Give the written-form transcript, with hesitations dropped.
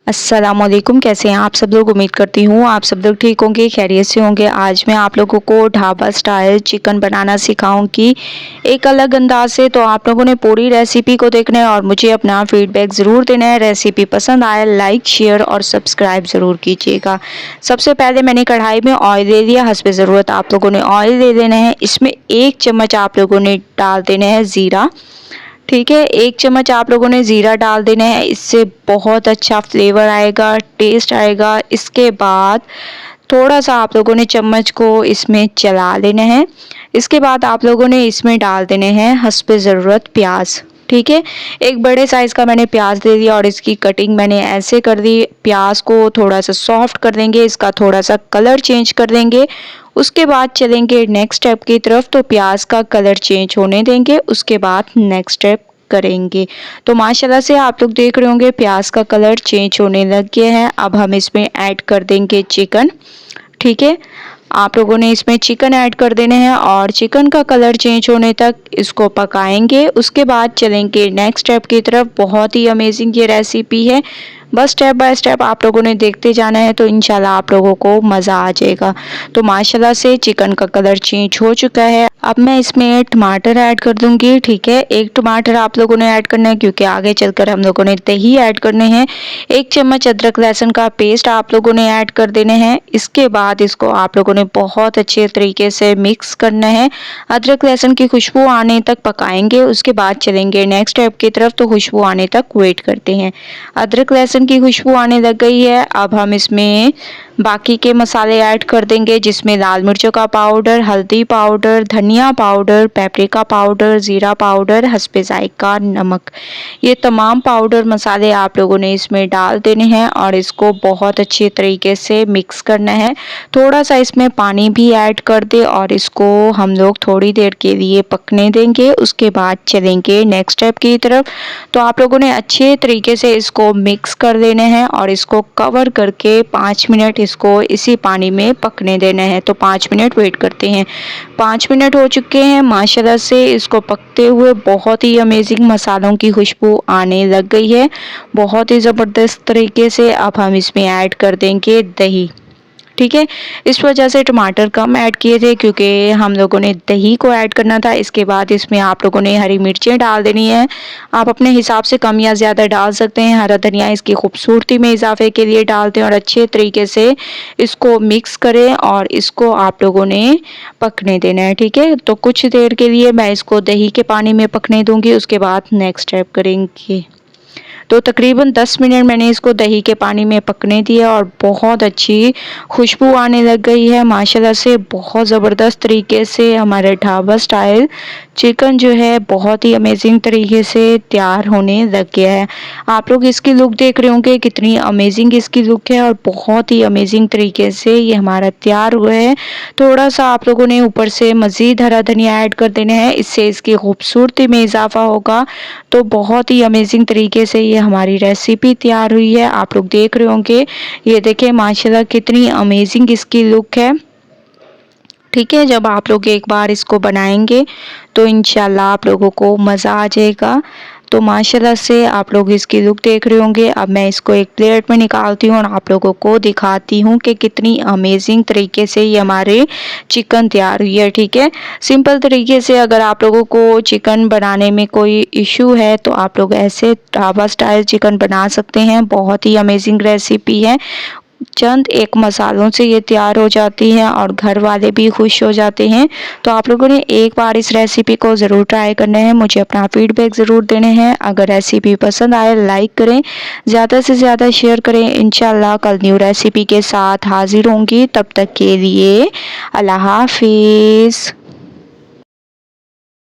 अस्सलामुअलैकुम। कैसे हैं आप सब लोग। उम्मीद करती हूँ आप सब लोग ठीक होंगे, खैरियत से होंगे। आज मैं आप लोगों को ढाबा स्टाइल चिकन बनाना सिखाऊंगी एक अलग अंदाज से। तो आप लोगों ने पूरी रेसिपी को देखना है और मुझे अपना फीडबैक ज़रूर देना है। रेसिपी पसंद आए लाइक शेयर और सब्सक्राइब ज़रूर कीजिएगा। सबसे पहले मैंने कढ़ाई में ऑयल ले लिया। हस्बे ज़रूरत आप लोगों ने ऑयल ले लेना है। इसमें 1 चम्मच आप लोगों ने डाल देना है ज़ीरा। ठीक है, 1 चम्मच आप लोगों ने ज़ीरा डाल देना है। इससे बहुत अच्छा फ्लेवर आएगा, टेस्ट आएगा। इसके बाद थोड़ा सा आप लोगों ने चम्मच को इसमें चला लेना है। इसके बाद आप लोगों ने इसमें डाल देने हैं हस्बे ज़रूरत प्याज। ठीक है, एक बड़े साइज़ का मैंने प्याज ले लिया और इसकी कटिंग मैंने ऐसे कर दी। प्याज को थोड़ा सा सॉफ्ट कर देंगे, इसका थोड़ा सा कलर चेंज कर देंगे। उसके बाद चलेंगे नेक्स्ट स्टेप की तरफ। तो प्याज का कलर चेंज होने देंगे, उसके बाद नेक्स्ट स्टेप करेंगे। तो माशाल्लाह से आप लोग देख रहे होंगे प्याज का कलर चेंज होने लग गया है। अब हम इसमें ऐड कर देंगे चिकन। ठीक है, आप लोगों ने इसमें चिकन ऐड कर देने हैं और चिकन का कलर चेंज होने तक इसको पकाएंगे। उसके बाद चलेंगे नेक्स्ट स्टेप की तरफ। बहुत ही अमेजिंग ये रेसिपी है, बस स्टेप बाय स्टेप आप लोगों ने देखते जाना है तो इंशाल्लाह आप लोगों को मज़ा आ जाएगा। तो माशाल्लाह से चिकन का कलर चेंज हो चुका है। अब मैं इसमें टमाटर ऐड कर दूंगी। ठीक है, 1 टमाटर आप लोगों ने ऐड करना है क्योंकि आगे चलकर हम लोगों ने दही ऐड करने हैं। 1 चम्मच अदरक लहसुन का पेस्ट आप लोगों ने ऐड कर देने हैं। इसके बाद इसको आप लोगों ने बहुत अच्छे तरीके से मिक्स करना है। अदरक लहसुन की खुशबू आने तक पकाएंगे। उसके बाद चलेंगे नेक्स्ट स्टेप की तरफ। तो खुशबू आने तक वेट करते हैं। अदरक लहसुन की खुशबू आने लग गई है। अब हम इसमें बाकी के मसाले ऐड कर देंगे, जिसमें लाल मिर्चों का पाउडर, हल्दी पाउडर, धनिया पाउडर, पेपरिका पाउडर, ज़ीरा पाउडर, हस्बे ज़ायका नमक। ये तमाम पाउडर मसाले आप लोगों ने इसमें डाल देने हैं और इसको बहुत अच्छे तरीके से मिक्स करना है। थोड़ा सा इसमें पानी भी ऐड कर दे और इसको हम लोग थोड़ी देर के लिए पकने देंगे। उसके बाद चलेंगे नेक्स्ट स्टेप की तरफ। तो आप लोगों ने अच्छे तरीके से इसको मिक्स कर देना है और इसको कवर करके 5 मिनट इसको इसी पानी में पकने देना है। तो 5 मिनट वेट करते हैं। 5 मिनट हो चुके हैं। माशाल्लाह से इसको पकते हुए बहुत ही अमेजिंग मसालों की खुशबू आने लग गई है, बहुत ही ज़बरदस्त तरीके से। अब हम इसमें ऐड कर देंगे दही। ठीक है, इस वजह से टमाटर कम ऐड किए थे क्योंकि हम लोगों ने दही को ऐड करना था। इसके बाद इसमें आप लोगों ने हरी मिर्चें डाल देनी है। आप अपने हिसाब से कम या ज़्यादा डाल सकते हैं। हरा धनिया इसकी खूबसूरती में इजाफे के लिए डालते हैं और अच्छे तरीके से इसको मिक्स करें और इसको आप लोगों ने पकने देना है। ठीक है, तो कुछ देर के लिए मैं इसको दही के पानी में पकने दूंगी। उसके बाद नेक्स्ट स्टेप करेंगे। तो तकरीबन 10 मिनट मैंने इसको दही के पानी में पकने दिया और बहुत अच्छी खुशबू आने लग गई है। माशाल्लाह से बहुत ज़बरदस्त तरीके से हमारे ढाबा स्टाइल चिकन जो है बहुत ही अमेजिंग तरीके से तैयार होने लग गया है। आप लोग इसकी लुक देख रहे होंगे कितनी अमेजिंग इसकी लुक है और बहुत ही अमेजिंग तरीके से ये हमारा तैयार हुआ है। थोड़ा सा आप लोगों ने ऊपर से मज़ीद हरा धनिया ऐड कर देना है, इससे इसकी खूबसूरती में इजाफा होगा। तो बहुत ही अमेजिंग तरीके से ये हमारी रेसिपी तैयार हुई है। आप लोग देख रहे होंगे, ये देखें माशाल्लाह कितनी अमेजिंग इसकी लुक है। ठीक है, जब आप लोग एक बार इसको बनाएंगे तो इंशाल्लाह आप लोगों को मज़ा आ जाएगा। तो माशाल्लाह से आप लोग इसकी लुक देख रहे होंगे। अब मैं इसको एक प्लेट में निकालती हूँ और आप लोगों को दिखाती हूँ कि कितनी अमेजिंग तरीके से ये हमारे चिकन तैयार हुई है। ठीक है, सिंपल तरीके से अगर आप लोगों को चिकन बनाने में कोई इशू है तो आप लोग ऐसे ढाबा स्टाइल चिकन बना सकते हैं। बहुत ही अमेजिंग रेसिपी है, चंद एक मसालों से ये तैयार हो जाती है और घर वाले भी खुश हो जाते हैं। तो आप लोगों ने एक बार इस रेसिपी को ज़रूर ट्राई करना है, मुझे अपना फीडबैक ज़रूर देने हैं। अगर रेसिपी पसंद आए लाइक करें, ज़्यादा से ज़्यादा शेयर करें। इंशाल्लाह कल न्यू रेसिपी के साथ हाजिर होंगी। तब तक के लिए अल्लाह हाफिज़।